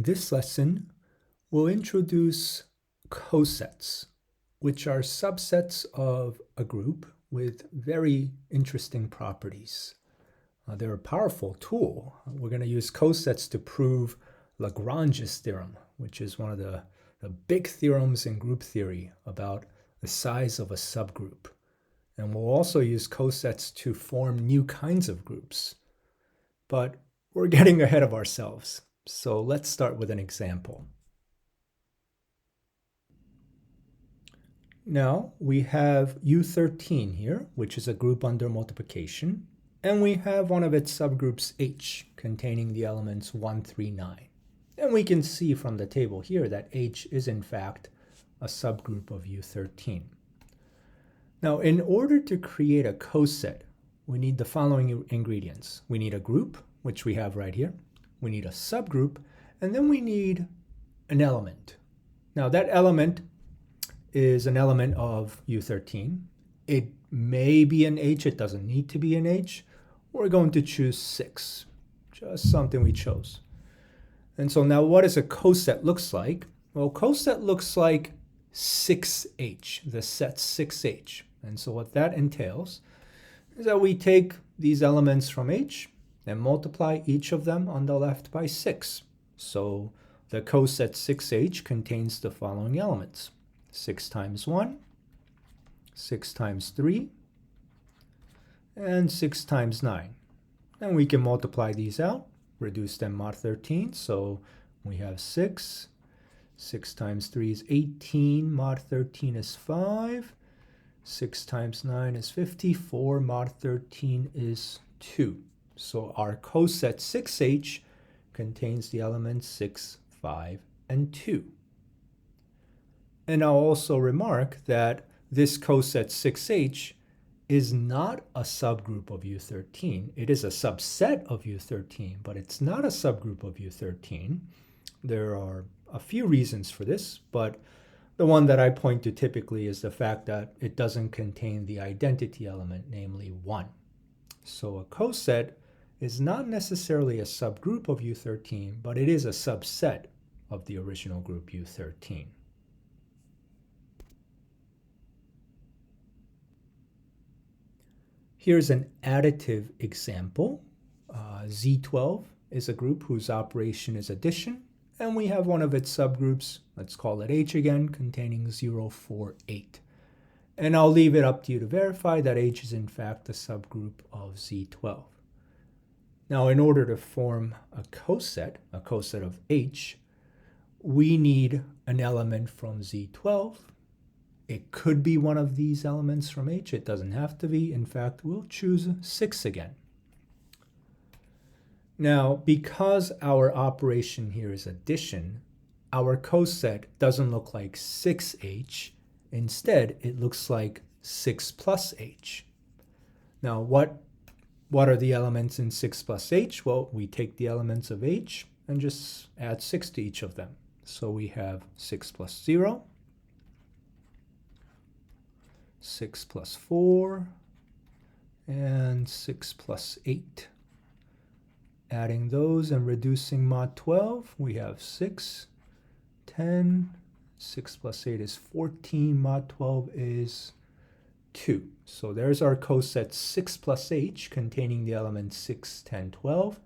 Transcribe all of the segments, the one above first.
this lesson, we'll introduce cosets, which are subsets of a group with very interesting properties. They're a powerful tool. We're going to use cosets to prove Lagrange's theorem, which is one of the big theorems in group theory about the size of a subgroup. And we'll also use cosets to form new kinds of groups. But we're getting ahead of ourselves. So let's start with an example. Now we have U13 here, which is a group under multiplication, and we have one of its subgroups H containing the elements 1, 3, 9. And we can see from the table here that H is in fact a subgroup of U13. Now in order to create a coset, we need the following ingredients. We need a group, which we have right here. We need a subgroup, and then we need an element. Now that element is an element of U13. It may be an H, it doesn't need to be an H. We're going to choose 6, just something we chose. And so now what does a coset looks like? Well, coset looks like 6H, the set 6H. And so what that entails is that we take these elements from H and multiply each of them on the left by 6. So the coset 6H contains the following elements. 6 times 1, 6 times 3, and 6 times 9. And we can multiply these out, reduce them mod 13. So we have 6. 6 times 3 is 18, mod 13 is 5. 6 times 9 is 54, mod 13 is 2. So our coset 6H contains the elements 6, 5, and 2. And I'll also remark that this coset 6H is not a subgroup of U13. It is a subset of U13, but it's not a subgroup of U13. There are a few reasons for this, but the one that I point to typically is the fact that it doesn't contain the identity element, namely 1. So a coset is not necessarily a subgroup of U13, but it is a subset of the original group U13. Here's an additive example. Z12 is a group whose operation is addition, and we have one of its subgroups, let's call it H again, containing 0, 4, 8. And I'll leave it up to you to verify that H is in fact a subgroup of Z12. Now in order to form a coset of H, we need an element from Z12. It could be one of these elements from H. It doesn't have to be. In fact, we'll choose 6 again. Now, because our operation here is addition, our coset doesn't look like 6H. Instead, it looks like 6 plus H. Now, what are the elements in 6 plus H? Well, we take the elements of H and just add 6 to each of them. So we have 6 plus 0. 6 plus 4, and 6 plus 8. Adding those and reducing mod 12, we have 6, 10, 6 plus 8 is 14, mod 12 is 2. So there's our coset 6 plus H containing the elements 6, 10, 12.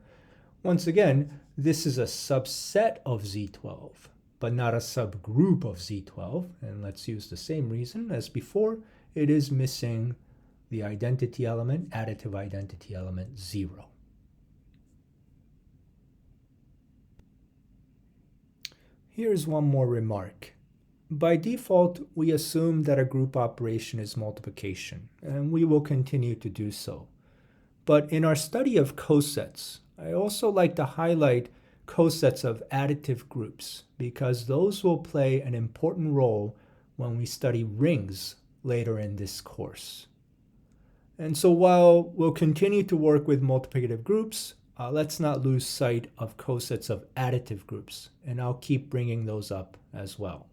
Once again, this is a subset of Z12, but not a subgroup of Z12. And let's use the same reason as before. It is missing the identity element, additive identity element 0. Here's one more remark. By default, we assume that a group operation is multiplication, and we will continue to do so. But in our study of cosets, I also like to highlight cosets of additive groups, because those will play an important role when we study rings later in this course. And so while we'll continue to work with multiplicative groups, let's not lose sight of cosets of additive groups, and I'll keep bringing those up as well.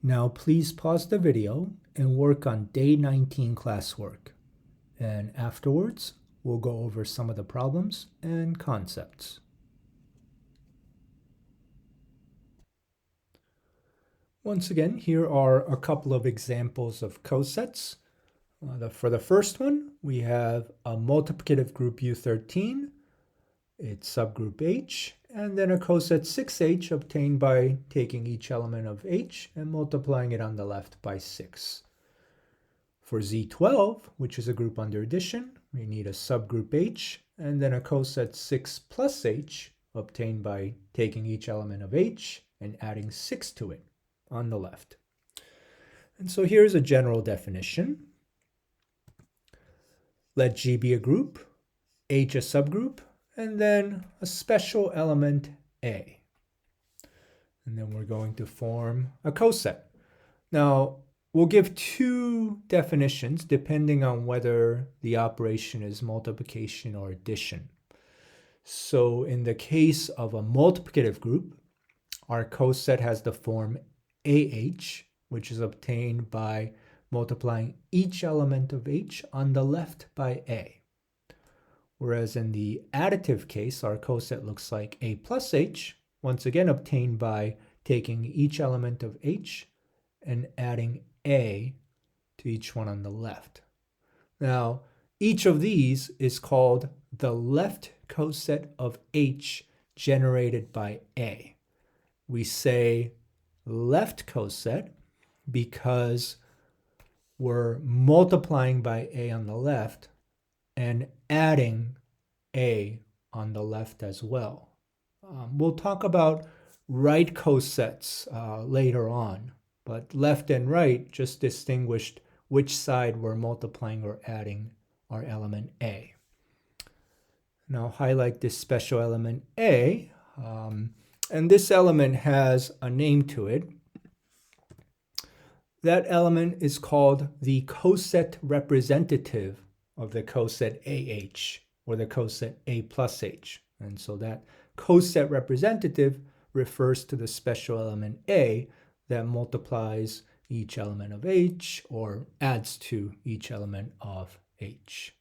Now please pause the video and work on day 19 classwork. And afterwards, we'll go over some of the problems and concepts. Once again, here are a couple of examples of cosets. For the first one, we have a multiplicative group U13, its subgroup H, and then a coset 6H obtained by taking each element of H and multiplying it on the left by 6. For Z12, which is a group under addition, we need a subgroup H and then a coset 6 plus H obtained by taking each element of H and adding 6 to it on the left. And so here's a general definition. Let G be a group, H a subgroup, and then a special element A. And then we're going to form a coset. Now, we'll give two definitions depending on whether the operation is multiplication or addition. So in the case of a multiplicative group, our coset has the form AH, which is obtained by multiplying each element of H on the left by A. Whereas in the additive case, our coset looks like A plus H, once again obtained by taking each element of H and adding A to each one on the left. Now, each of these is called the left coset of H generated by A. We say left coset because we're multiplying by A on the left and adding A on the left as well. We'll talk about right cosets later on, but left and right just distinguished which side we're multiplying or adding our element A. Now highlight this special element A, and this element has a name to it. That element is called the coset representative of the coset AH, or the coset A plus H. And so that coset representative refers to the special element A that multiplies each element of H or adds to each element of H.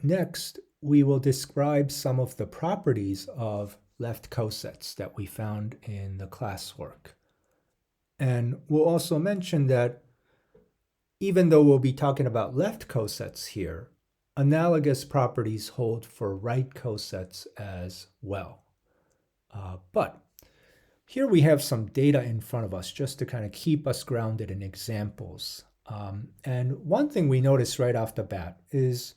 Next, we will describe some of the properties of left cosets that we found in the classwork. And we'll also mention that even though we'll be talking about left cosets here, analogous properties hold for right cosets as well. But here we have some data in front of us just to kind of keep us grounded in examples. And one thing we notice right off the bat is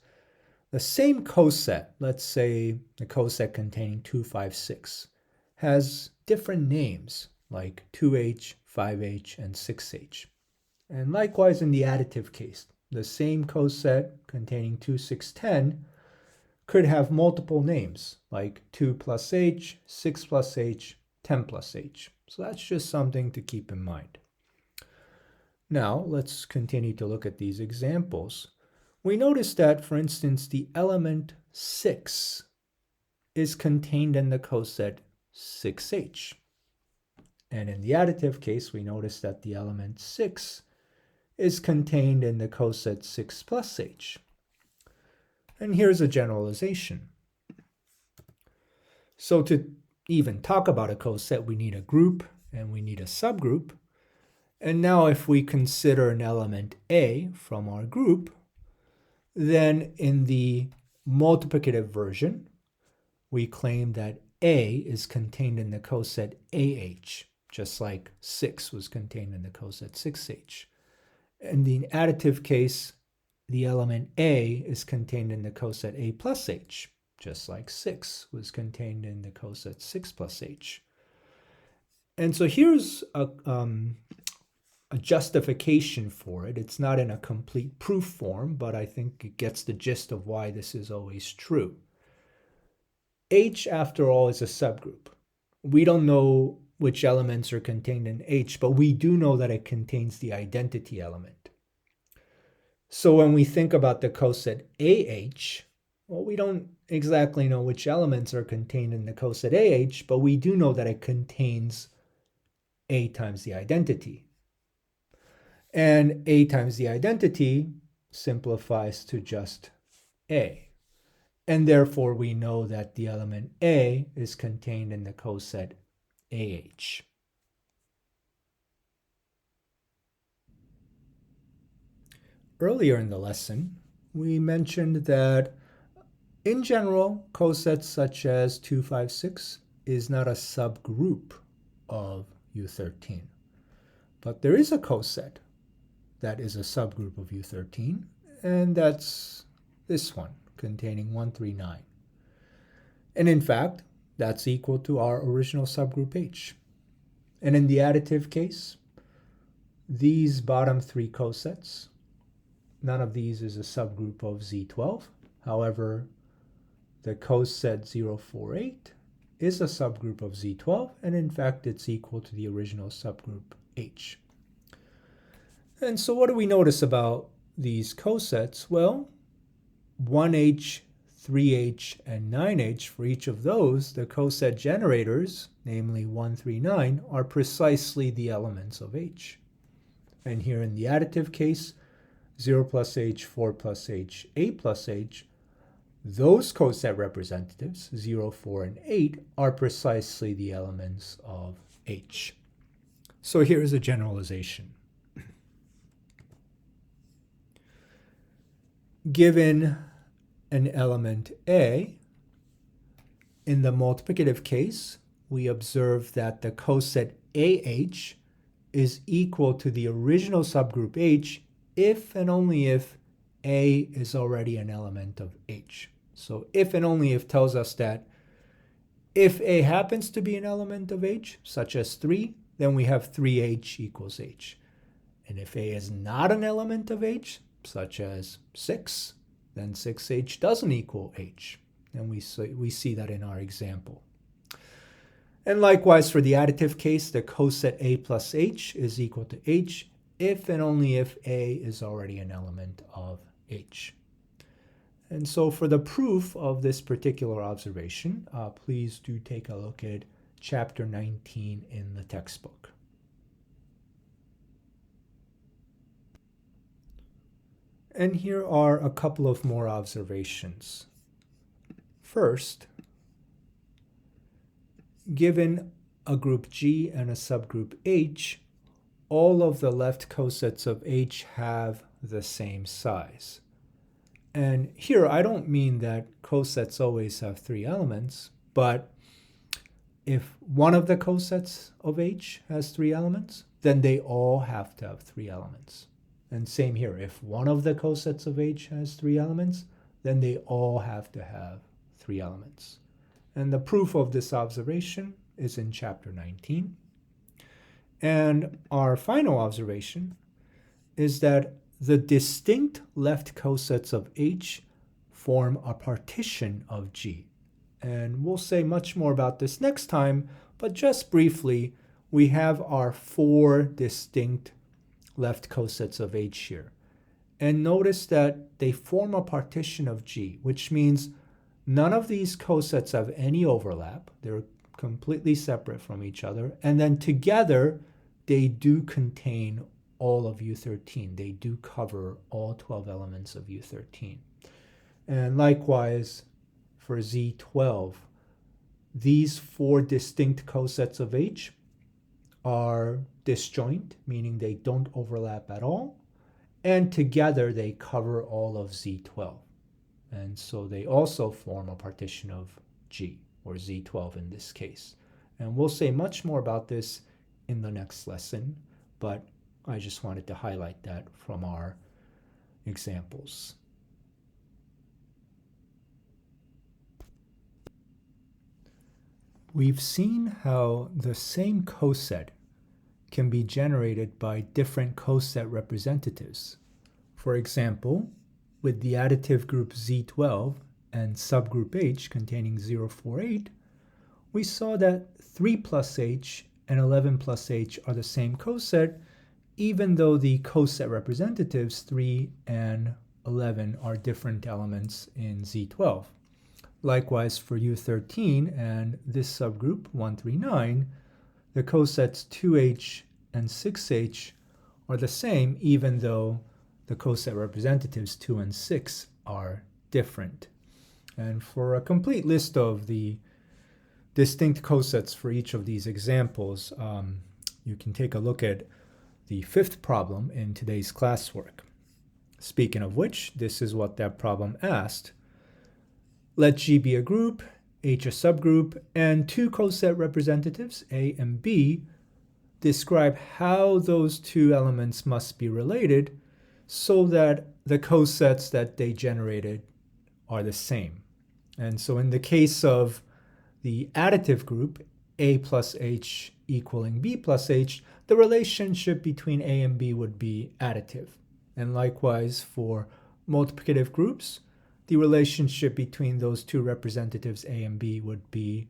the same coset, let's say the coset containing 2, 5, 6, has different names like 2H, 5H, and 6H. And likewise in the additive case, the same coset containing 2, 6, 10 could have multiple names like 2 plus H, 6 plus H, 10 plus H. So that's just something to keep in mind. Now let's continue to look at these examples. We notice that, for instance, the element 6 is contained in the coset 6H. And in the additive case, we notice that the element 6 is contained in the coset 6 plus H. And here's a generalization. So to even talk about a coset, we need a group and we need a subgroup. And now if we consider an element A from our group, then in the multiplicative version, we claim that A is contained in the coset AH, just like 6 was contained in the coset 6H. In the additive case, the element A is contained in the coset A plus H, just like 6 was contained in the coset 6 plus H. And so here's a justification for it. It's not in a complete proof form, but I think it gets the gist of why this is always true. H, after all, is a subgroup. We don't know which elements are contained in H, but we do know that it contains the identity element. So when we think about the coset AH, well, we don't exactly know which elements are contained in the coset AH, but we do know that it contains A times the identity. And A times the identity simplifies to just A. And therefore, we know that the element A is contained in the coset AH. Earlier in the lesson, we mentioned that in general, cosets such as 2, 5, 6 is not a subgroup of U13. But there is a coset that is a subgroup of U13, and that's this one, containing 1, 3, 9. And in fact, that's equal to our original subgroup H. And in the additive case, these bottom three cosets, none of these is a subgroup of Z12. However, the coset 048 is a subgroup of Z12, and in fact, it's equal to the original subgroup H. And so what do we notice about these cosets? Well, 1H, 3H, and 9H, for each of those, the coset generators, namely 1, 3, 9, are precisely the elements of H. And here in the additive case, 0 plus H, 4 plus H, 8 plus H, those coset representatives, 0, 4, and 8, are precisely the elements of H. So here's a generalization. Given an element A, in the multiplicative case, we observe that the coset AH is equal to the original subgroup H if and only if A is already an element of H. So if and only if tells us that if A happens to be an element of H, such as 3, then we have 3H equals H. And if A is not an element of H, such as 6, then 6H doesn't equal H. And we see that in our example. And likewise for the additive case, the coset A plus H is equal to H if and only if A is already an element of H. And so for the proof of this particular observation, please do take a look at chapter 19 in the textbook. And here are a couple of more observations. First, given a group G and a subgroup H, all of the left cosets of H have the same size. And here, I don't mean that cosets always have 3 elements, but if one of the cosets of H has 3 elements, then they all have to have 3 elements. And same here, if one of the cosets of H has 3 elements, then they all have to have 3 elements. And the proof of this observation is in chapter 19. And our final observation is that the distinct left cosets of H form a partition of G. And we'll say much more about this next time, but just briefly, we have our 4 distinct left cosets of H here. And notice that they form a partition of G, which means none of these cosets have any overlap. They're completely separate from each other. And then together, they do contain all of U13. They do cover all 12 elements of U13. And likewise, for Z12, these 4 distinct cosets of H are disjoint, meaning they don't overlap at all, and together they cover all of Z12. And so they also form a partition of G, or Z12 in this case. And we'll say much more about this in the next lesson, but I just wanted to highlight that from our examples. We've seen how the same coset can be generated by different coset representatives. For example, with the additive group Z12 and subgroup H containing 0, 4, 8, we saw that 3 plus H and 11 plus H are the same coset, even though the coset representatives 3 and 11 are different elements in Z12. Likewise for U13 and this subgroup 1, 3, 9, the cosets 2H and 6H are the same, even though the coset representatives 2 and 6 are different. And for a complete list of the distinct cosets for each of these examples, you can take a look at the fifth problem in today's classwork. Speaking of which, this is what that problem asked. Let G be a group, H a subgroup, and two coset representatives, A and B, describe how those two elements must be related so that the cosets that they generated are the same. And so in the case of the additive group, A plus H equaling B plus H, the relationship between A and B would be additive. And likewise for multiplicative groups, the relationship between those two representatives A and B would be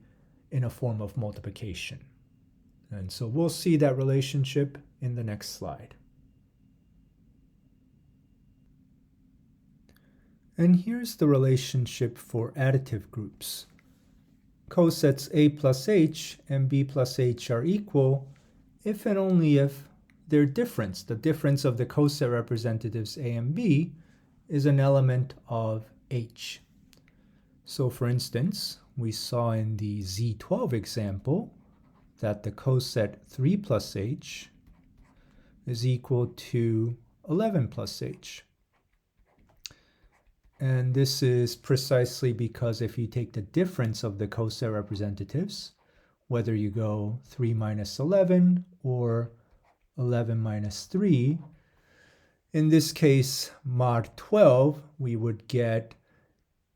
in a form of multiplication. And so we'll see that relationship in the next slide. And here's the relationship for additive groups. Cosets A plus H and B plus H are equal if and only if their difference, the difference of the coset representatives A and B, is an element of H. So for instance, we saw in the Z12 example that the coset 3 plus H is equal to 11 plus H. And this is precisely because if you take the difference of the coset representatives, whether you go 3 minus 11 or 11 minus 3, in this case, mod 12, we would get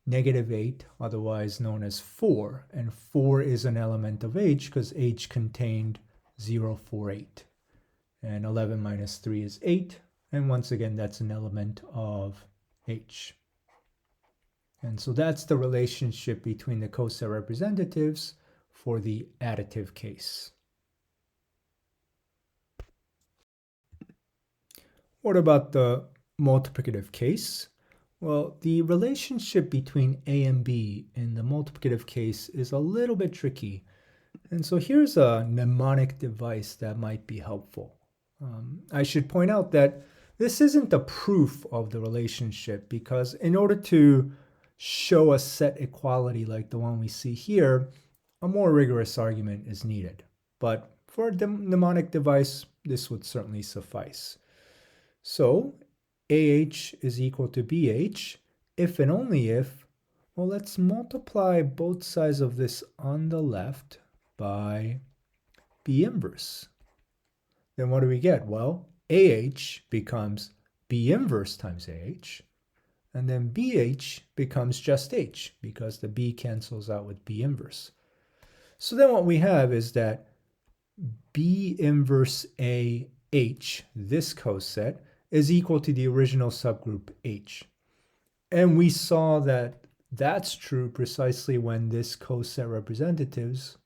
negative 8, otherwise known as 4. And 4 is an element of H because H contained 0, 4, 8. And 11 minus 3 is 8. And once again, that's an element of H. And so that's the relationship between the coset representatives for the additive case. What about the multiplicative case? Well, the relationship between A and B in the multiplicative case is a little bit tricky. And so here's a mnemonic device that might be helpful. I should point out that this isn't a proof of the relationship because in order to show a set equality like the one we see here, a more rigorous argument is needed. But for a mnemonic device, this would certainly suffice. So AH is equal to BH if and only if, well, let's multiply both sides of this on the left by B inverse. Then what do we get? Well, AH becomes B inverse times AH. And then BH becomes just H because the B cancels out with B inverse. So then what we have is that B inverse AH, this coset, is equal to the original subgroup H. And we saw that that's true precisely when this coset representative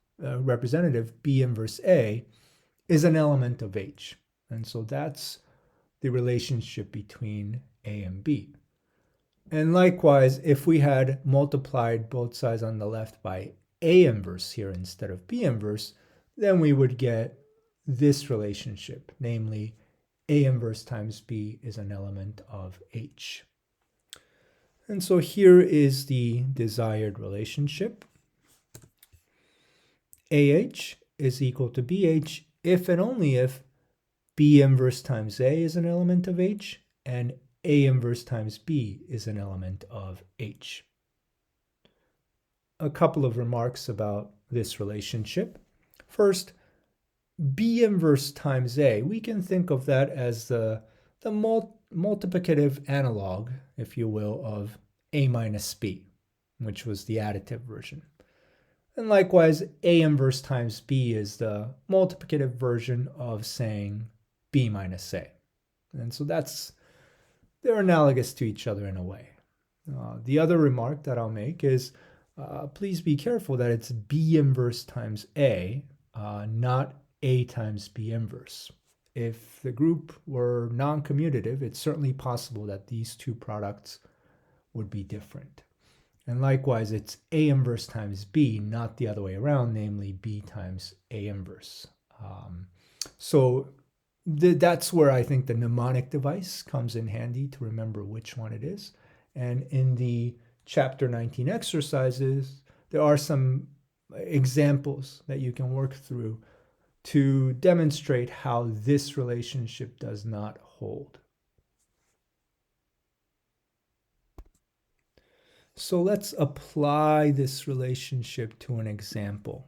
B inverse A is an element of H. And so that's the relationship between A and B. And likewise, if we had multiplied both sides on the left by A inverse here instead of B inverse, then we would get this relationship, namely A inverse times B is an element of H. And so here is the desired relationship. AH is equal to BH if and only if B inverse times A is an element of H and A inverse times B is an element of H. A couple of remarks about this relationship. First, B inverse times A, we can think of that as the multiplicative analog, if you will, of A minus B, which was the additive version. And likewise, A inverse times B is the multiplicative version of saying B minus A. And so they're analogous to each other in a way. The other remark that I'll make is please be careful that it's B inverse times A, not A times B inverse. If the group were non-commutative, it's certainly possible that these two products would be different. And likewise, it's A inverse times B, not the other way around, namely B times A inverse. So That's where I think the mnemonic device comes in handy to remember which one it is. And in the chapter 19 exercises, there are some examples that you can work through to demonstrate how this relationship does not hold. So let's apply this relationship to an example.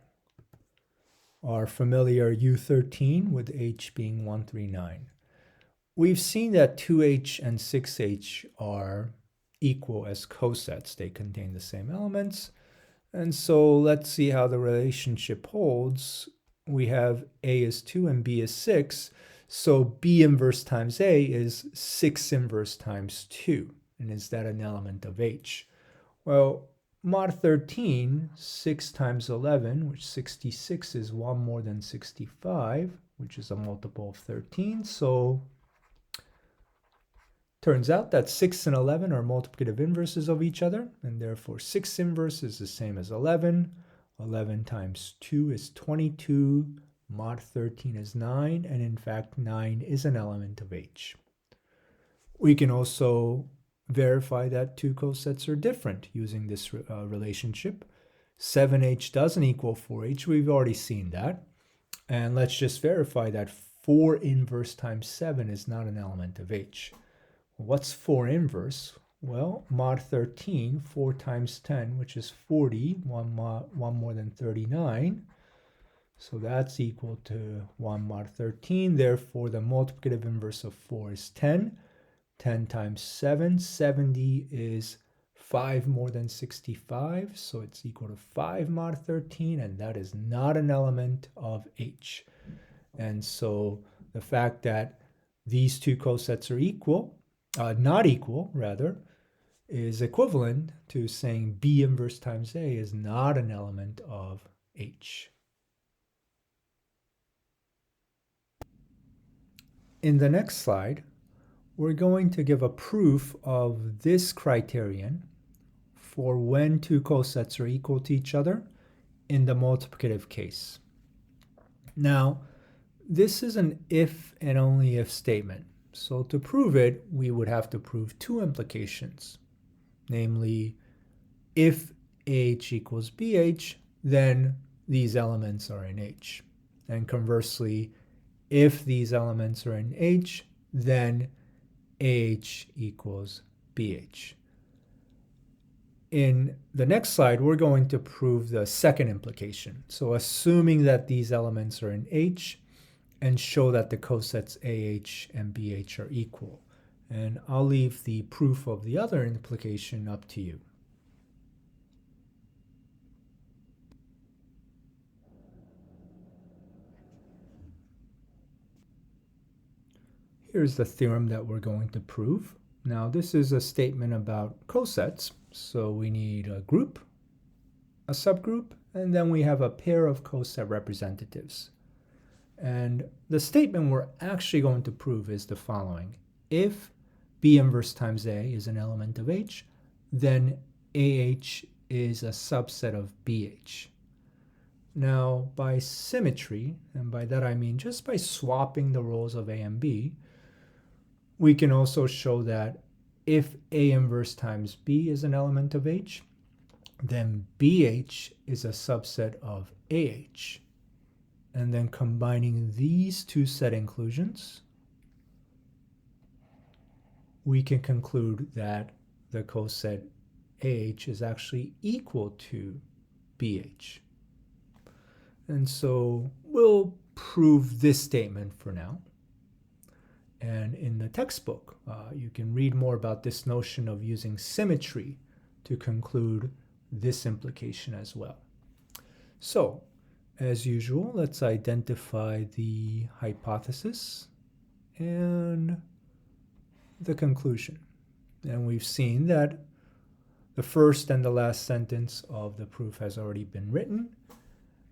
Our familiar U13 with H being 139. We've seen that 2H and 6H are equal as cosets. They contain the same elements. And so let's see how the relationship holds. We have A is 2 and B is 6. So B inverse times A is 6 inverse times 2. And is that an element of H? Well, mod 13, 6 times 11, which 66 is 1 more than 65, which is a multiple of 13. So turns out that 6 and 11 are multiplicative inverses of each other, and therefore 6 inverse is the same as 11. 11 times 2 is 22. Mod 13 is 9, and in fact 9 is an element of H. We can also verify that two cosets are different using this relationship. 7H doesn't equal 4H. We've already seen that. And let's just verify that 4 inverse times 7 is not an element of H. What's 4 inverse? Well, mod 13, 4 times 10, which is 40, 1 more than 39. So that's equal to 1 mod 13. Therefore, the multiplicative inverse of 4 is 10. 10 times 7, 70 is 5 more than 65, so it's equal to 5 mod 13, and that is not an element of H. And so the fact that these two cosets are equal, not equal, rather, is equivalent to saying B inverse times A is not an element of H. In the next slide, we're going to give a proof of this criterion for when two cosets are equal to each other in the multiplicative case. Now, this is an if and only if statement. So to prove it, we would have to prove two implications. Namely, if AH equals BH, then these elements are in H. And conversely, if these elements are in H, then AH equals BH. In the next slide, we're going to prove the second implication. So assuming that these elements are in H, and show that the cosets AH and BH are equal. And I'll leave the proof of the other implication up to you. Here's the theorem that we're going to prove. Now, this is a statement about cosets. So we need a group, a subgroup, and then we have a pair of coset representatives. And the statement we're actually going to prove is the following. If B inverse times A is an element of H, then AH is a subset of BH. Now, by symmetry, and by that I mean just by swapping the roles of A and B, we can also show that if A inverse times B is an element of H, then BH is a subset of AH. And then combining these two set inclusions, we can conclude that the coset AH is actually equal to BH. And so we'll prove this statement for now. And in the textbook, you can read more about this notion of using symmetry to conclude this implication as well. So, as usual, let's identify the hypothesis and the conclusion. And we've seen that the first and the last sentence of the proof has already been written.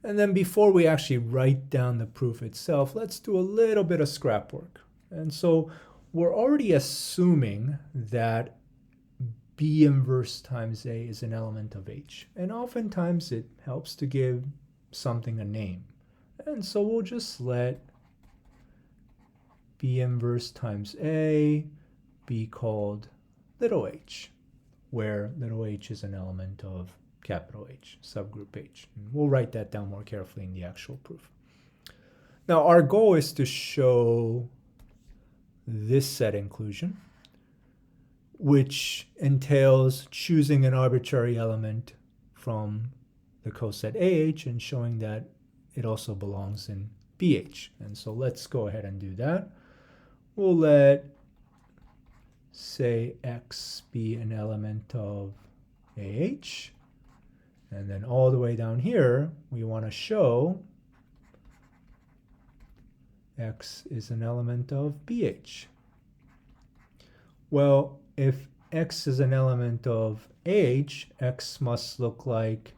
And then before we actually write down the proof itself, let's do a little bit of scrap work. And so we're already assuming that B inverse times A is an element of H. And oftentimes it helps to give something a name. And so we'll just let B inverse times A be called little h, where little h is an element of capital H, subgroup H. And we'll write that down more carefully in the actual proof. Now, our goal is to show this set inclusion, which entails choosing an arbitrary element from the coset AH and showing that it also belongs in BH. And so let's go ahead and do that. We'll let, say, X be an element of AH. And then all the way down here, we want to show X is an element of BH. Well, if X is an element of H, X must look like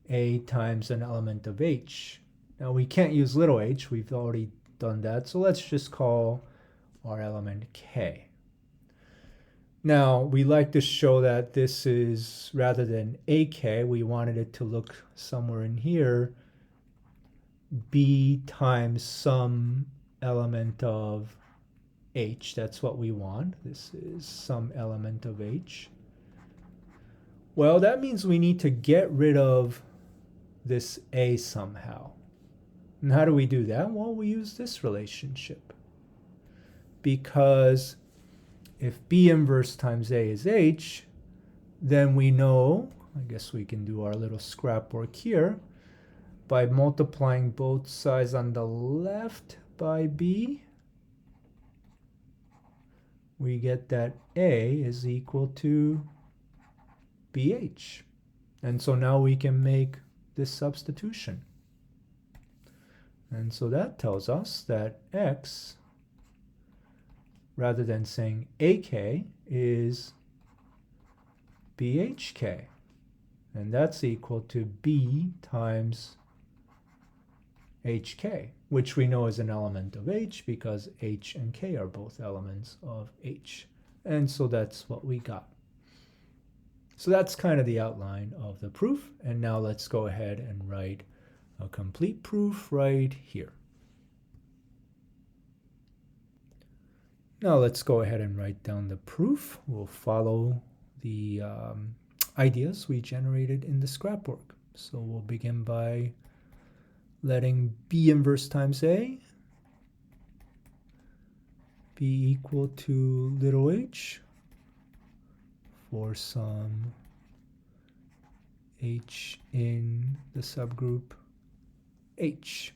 A times an element of H. Now we can't use little h, we've already done that, so let's just call our element K. Now we like to show that this is, rather than AK, we wanted it to look somewhere in here, B times some element of H. That's what we want. This is some element of H. Well, that means we need to get rid of this A somehow. And how do we do that? Well, we use this relationship. Because if B inverse times A is H, then we know, I guess we can do our little scrap work here, by multiplying both sides on the left by B, we get that A is equal to BH. And so now we can make this substitution. And so that tells us that X, rather than saying AK, is BHK. And that's equal to B times HK, which we know is an element of H because H and K are both elements of H. And so that's what we got. So that's kind of the outline of the proof. And now let's go ahead and write a complete proof right here. Now let's go ahead and write down the proof. We'll follow the ideas we generated in the scrap work. So we'll begin by letting B inverse times A be equal to little h for some h in the subgroup H.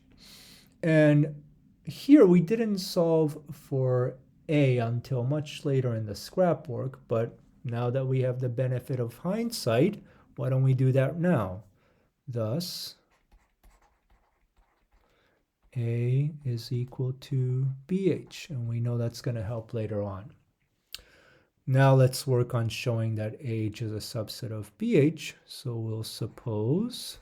And here we didn't solve for A until much later in the scrap work, but now that we have the benefit of hindsight, why don't we do that now? Thus, A is equal to BH, and we know that's going to help later on. Now let's work on showing that H is a subset of BH. So we'll suppose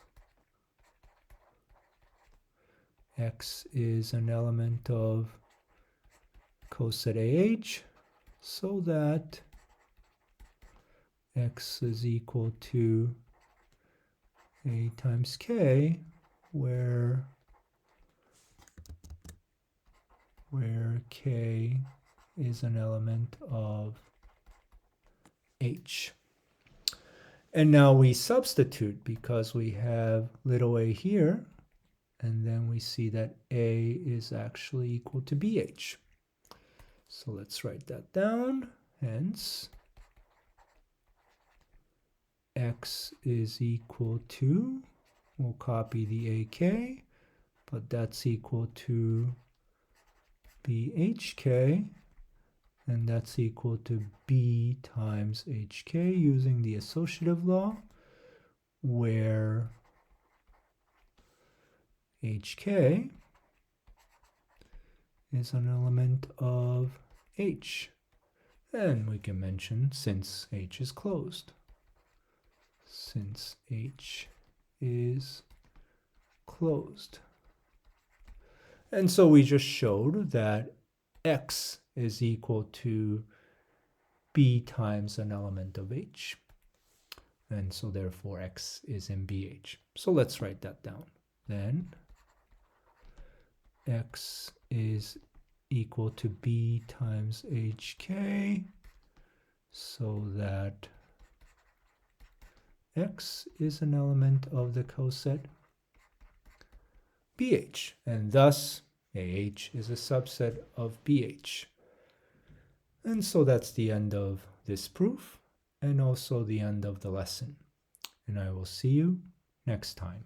X is an element of coset AH, so that X is equal to A times K, where K is an element of H. And now we substitute because we have little a here, and then we see that A is actually equal to BH. So let's write that down. Hence, X is equal to, we'll copy the AK, but that's equal to BHK, and that's equal to B times HK using the associative law, where HK is an element of H. And we can mention since H is closed. Since H is closed. And so we just showed that X is equal to B times an element of H. And so therefore X is in BH. So let's write that down. Then X is equal to B times HK, so that X is an element of the coset BH, and thus AH is a subset of BH. And so that's the end of this proof, and also the end of the lesson. And I will see you next time.